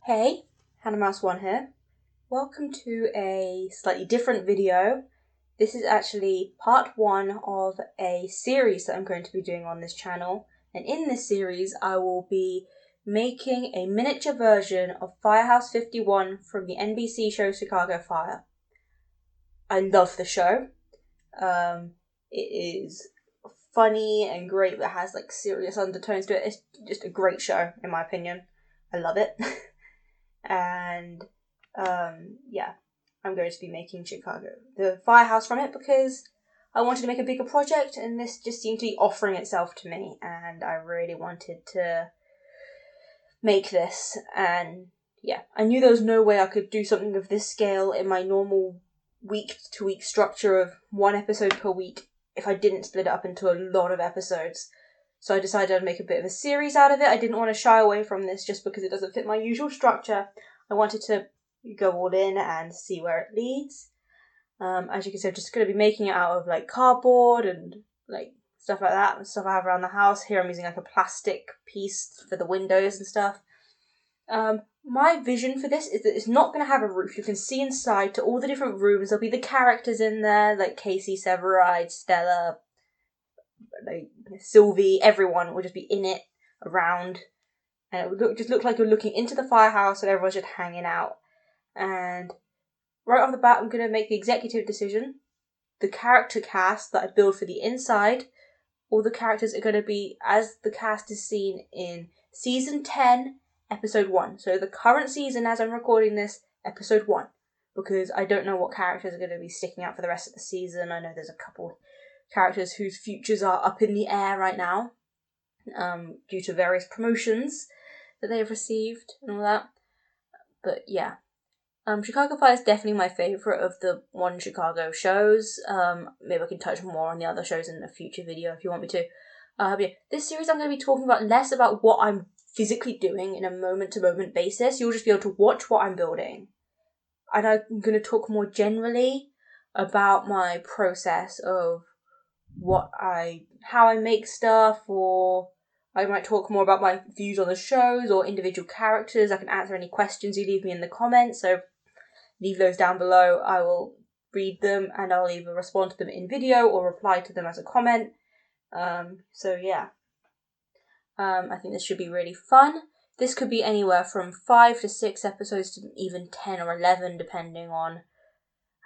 Hey, Hannahmouse1 here. Welcome to a slightly different video. This is actually part 1 of a series that I'm going to be doing on this channel. And in this series, I will be making a miniature version of Firehouse 51 from the NBC show Chicago Fire. I love the show. It is funny and great, but has like serious undertones to it. It's just a great show, in my opinion. I love it. And yeah, I'm going to be making the Firehouse from it because I wanted to make a bigger project, and this just seemed to be offering itself to me, and I really wanted to make this. And yeah, I knew there was no way I could do something of this scale in my normal week-to-week structure of one episode per week if I didn't split it up into a lot of episodes. So I decided I'd make a bit of a series out of it. I didn't want to shy away from this just because it doesn't fit my usual structure. I wanted to go all in and see where it leads. As you can see, I'm just going to be making it out of like cardboard and like stuff like that, stuff I have around the house. Here I'm using like a plastic piece for the windows and stuff. My vision for this is that it's not going to have a roof. You can see inside to all the different rooms. There'll be the characters in there, like Casey, Severide, Stella, like Sylvie. Everyone will just be in it, around, and it would just look like you're looking into the firehouse and everyone's just hanging out. And right off the bat, I'm going to make the executive decision. The character cast that I build for the inside, all the characters are going to be as the cast is seen in Season 10, Episode 1. So the current season, as I'm recording this, Episode 1. Because I don't know what characters are going to be sticking out for the rest of the season. I know there's a couple characters whose futures are up in the air right now, due to various promotions that they've received and all that. But yeah. Chicago Fire is definitely my favourite of the One Chicago shows. Maybe I can touch more on the other shows in a future video if you want me to. Yeah, this series I'm going to be talking about less about what I'm physically doing in a moment-to-moment basis. You'll just be able to watch what I'm building. And I'm going to talk more generally about my process of how I make stuff, or I might talk more about my views on the shows or individual characters. I can answer any questions you leave me in the comments, so leave those down below. I will read them and I'll either respond to them in video or reply to them as a comment. So yeah. I think this should be really fun. This could be anywhere from 5 to 6 episodes to even 10 or 11, depending on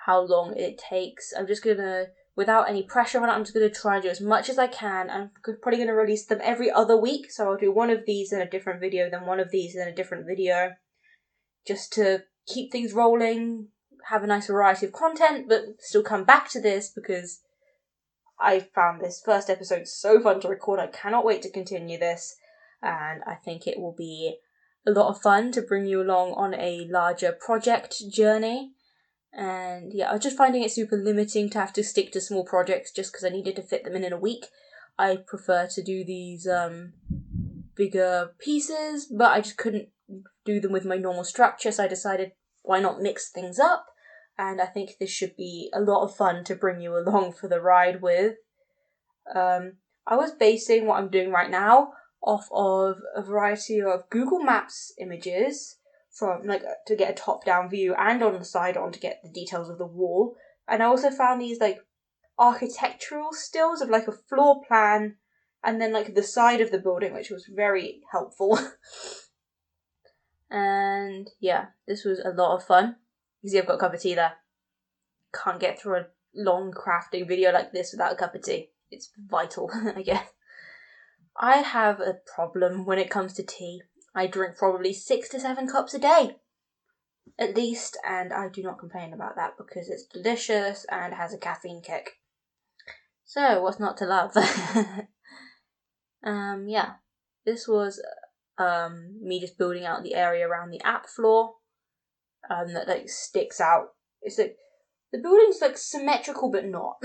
how long it takes. I'm just gonna, without any pressure on it, I'm just gonna try and do as much as I can. I'm probably gonna release them every other week, so I'll do one of these in a different video, then one of these in a different video, just to keep things rolling, have a nice variety of content, but still come back to this because I found this first episode so fun to record. I cannot wait to continue this, and I think it will be a lot of fun to bring you along on a larger project journey. And yeah, I was just finding it super limiting to have to stick to small projects just because I needed to fit them in a week. I prefer to do these bigger pieces, but I just couldn't do them with my normal structure, so I decided why not mix things up. And I think this should be a lot of fun to bring you along for the ride with. I was basing what I'm doing right now off of a variety of Google Maps images from like to get a top-down view, and on the side on to get the details of the wall. And I also found these like architectural stills of like a floor plan and then like the side of the building, which was very helpful. And yeah, this was a lot of fun. You see I've got a cup of tea there. Can't get through a long crafting video like this without a cup of tea. It's vital, I guess. I have a problem when it comes to tea. I drink probably 6 to 7 cups a day, at least, and I do not complain about that because it's delicious and has a caffeine kick. So, what's not to love? Yeah, this was me just building out the area around the app floor that like sticks out. It's like the building's like symmetrical but not.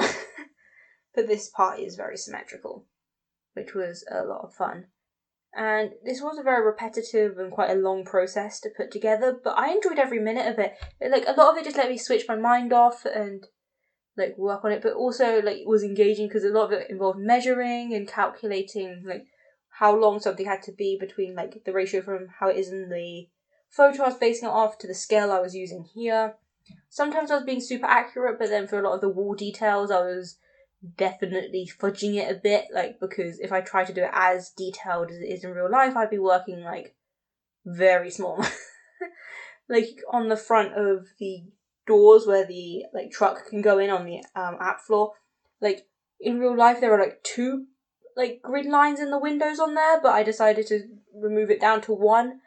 But this part is very symmetrical, which was a lot of fun. And this was a very repetitive and quite a long process to put together, but I enjoyed every minute of it. Like a lot of it just let me switch my mind off and like work on it, but also like it was engaging because a lot of it involved measuring and calculating like how long something had to be between like the ratio from how it is in the photo I was basing it off to the scale I was using here. Sometimes I was being super accurate, but then for a lot of the wall details I was definitely fudging it a bit, like, because if I try to do it as detailed as it is in real life, I'd be working like very small. Like on the front of the doors where the like truck can go in on the app floor, like in real life there are like 2 like grid lines in the windows on there, but I decided to remove it down to 1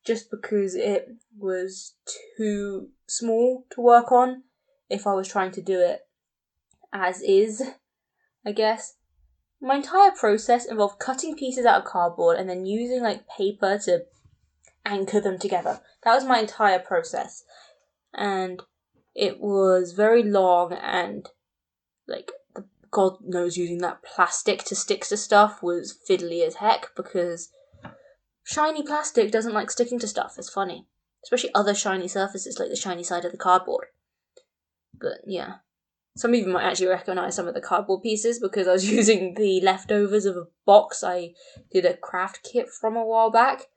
just because it was too small to work on if I was trying to do it as is, I guess. My entire process involved cutting pieces out of cardboard and then using like paper to anchor them together. That was my entire process. And it was very long, and like God knows using that plastic to stick to stuff was fiddly as heck, because shiny plastic doesn't like sticking to stuff. It's funny. Especially other shiny surfaces like the shiny side of the cardboard. But yeah. Some of you might actually recognise some of the cardboard pieces because I was using the leftovers of a box I did a craft kit from a while back.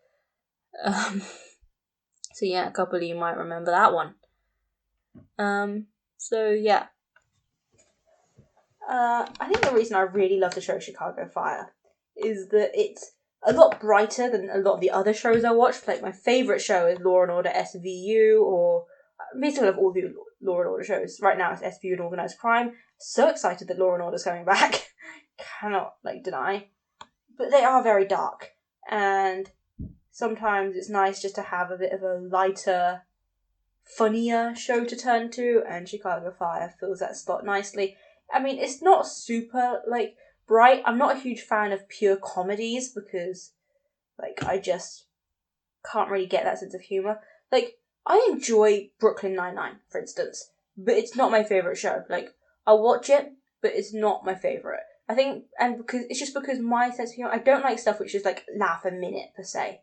So yeah, a couple of you might remember that one. So yeah. I think the reason I really love the show Chicago Fire is that it's a lot brighter than a lot of the other shows I watched. Like, my favourite show is Law and Order SVU, or basically of all the Law and Order shows. Right now it's SVU and Organised Crime. So excited that Law and Order's coming back. Cannot, deny. But they are very dark. And sometimes it's nice just to have a bit of a lighter, funnier show to turn to, and Chicago Fire fills that spot nicely. I mean, it's not super, bright. I'm not a huge fan of pure comedies because, I just can't really get that sense of humour. I enjoy Brooklyn Nine-Nine, for instance, but it's not my favourite show. I'll watch it, but it's not my favourite. I think, and because my sense of humour, I don't like stuff which is, laugh a minute, per se.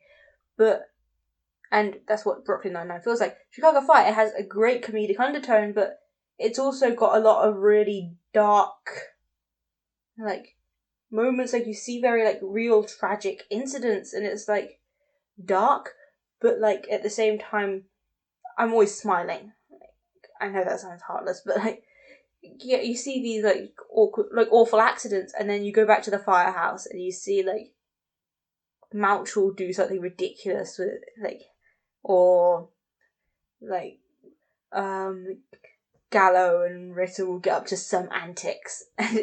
And that's what Brooklyn Nine-Nine feels like. Chicago Fire, it has a great comedic undertone, but it's also got a lot of really dark, moments. You see very, real tragic incidents, and it's, dark, but, at the same time, I'm always smiling. I know that sounds heartless, but, yeah, you see these, awkward, awful accidents, and then you go back to the firehouse, and you see, Mouch will do something ridiculous with, or, Gallo and Ritter will get up to some antics, and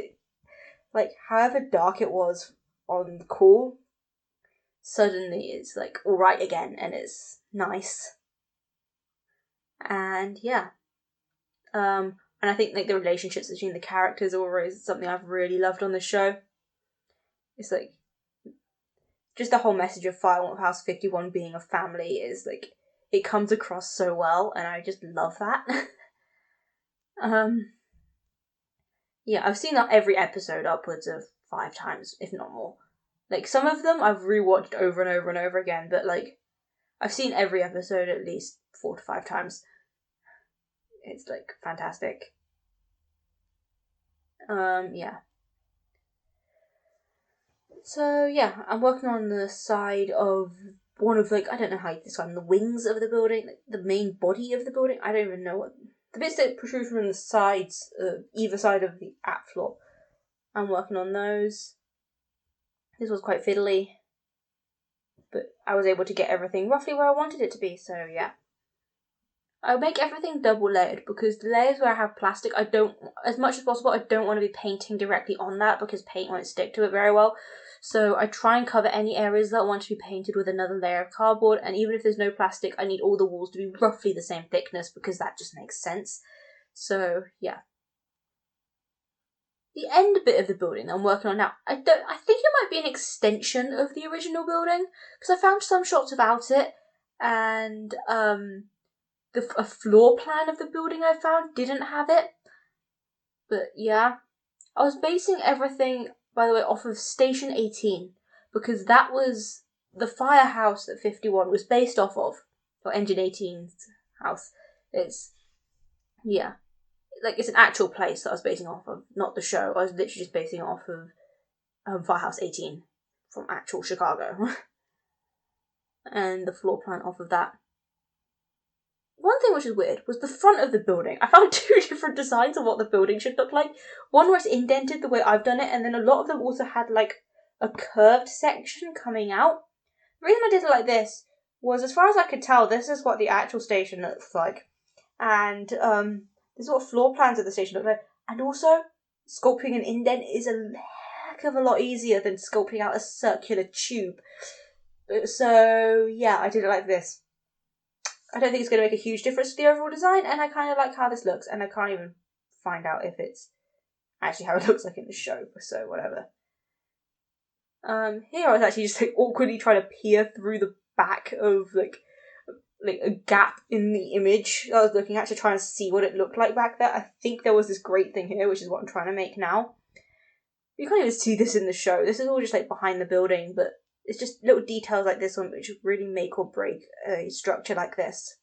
however dark it was on the call, suddenly it's alright again, and it's nice. And yeah. And I think the relationships between the characters are always something I've really loved on the show. It's just the whole message of Firehouse 51 being a family is it comes across so well, and I just love that. Yeah, I've seen every episode upwards of 5 times, if not more. Some of them I've rewatched over and over and over again, but I've seen every episode at least 4 to 5 times. It's fantastic. Yeah. So yeah, I'm working on the side of one of I don't know how you describe them, the wings of the building, the main body of the building. I don't even know what the bits that protrude from the sides, either side of the app floor. I'm working on those. This was quite fiddly, but I was able to get everything roughly where I wanted it to be, so yeah. I make everything double layered because the layers where I have plastic, I don't, as much as possible, I don't want to be painting directly on that because paint won't stick to it very well. So I try and cover any areas that want to be painted with another layer of cardboard, and even if there's no plastic, I need all the walls to be roughly the same thickness because that just makes sense. So yeah. The end bit of the building that I'm working on now, I think it might be an extension of the original building because I found some shots about it, and a floor plan of the building I found didn't have it. But yeah, I was basing everything, by the way, off of Station 18 because that was the firehouse that 51 was based off of, or Engine 18's house. It's it's an actual place that I was basing off of, not the show. I was literally just basing it off of Firehouse 18 from actual Chicago. And the floor plan off of that. one thing which is weird was the front of the building. I found two different designs of what the building should look like. One where it's indented the way I've done it, and then a lot of them also had like a curved section coming out. The reason I did it like this was, as far as I could tell, this is what the actual station looks like. And this is what floor plans of the station look like. And also, sculpting an indent is a heck of a lot easier than sculpting out a circular tube. So, yeah, I did it like this. I don't think it's going to make a huge difference to the overall design, and I kind of like how this looks, and I can't even find out if it's actually how it looks like in the show, so whatever. Here I was actually just like awkwardly trying to peer through the back of like a gap in the image I was looking at to try and see what it looked like back there. I think there was this great thing here, which is what I'm trying to make now. You can't even see this in the show. This is all just like behind the building, but it's just little details like this one which really make or break a structure like this.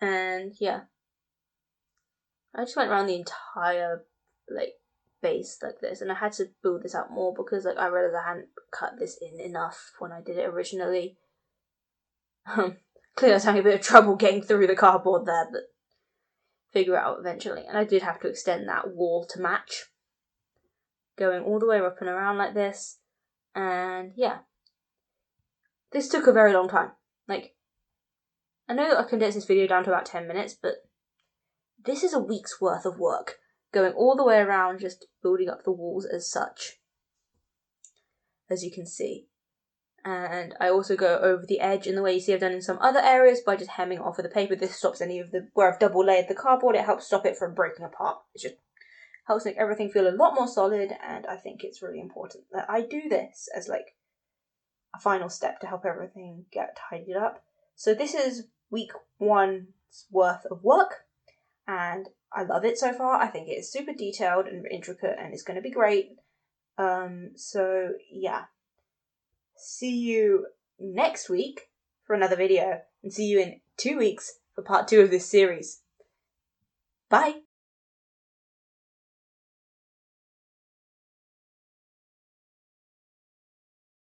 And yeah, I just went around the entire like base like this, and I had to build this out more because like I realized I hadn't cut this in enough when I did it originally. Clearly I was having a bit of trouble getting through the cardboard there, but figure it out eventually. And I did have to extend that wall to match, going all the way up and around like this. And yeah, this took a very long time. Like, I know that I condensed this video down to about 10 minutes, but this is a week's worth of work, going all the way around, just building up the walls as such, as you can see. And I also go over the edge in the way you see I've done in some other areas by just hemming off with the paper. This stops any of the, where I've double layered the cardboard, it helps stop it from breaking apart. It just helps make everything feel a lot more solid, and I think it's really important that I do this as like a final step to help everything get tidied up. So this is week 1's worth of work, and I love it so far. I think it is super detailed and intricate, and it's going to be great. So yeah. See you next week for another video, and see you in 2 weeks for part 2 of this series. Bye!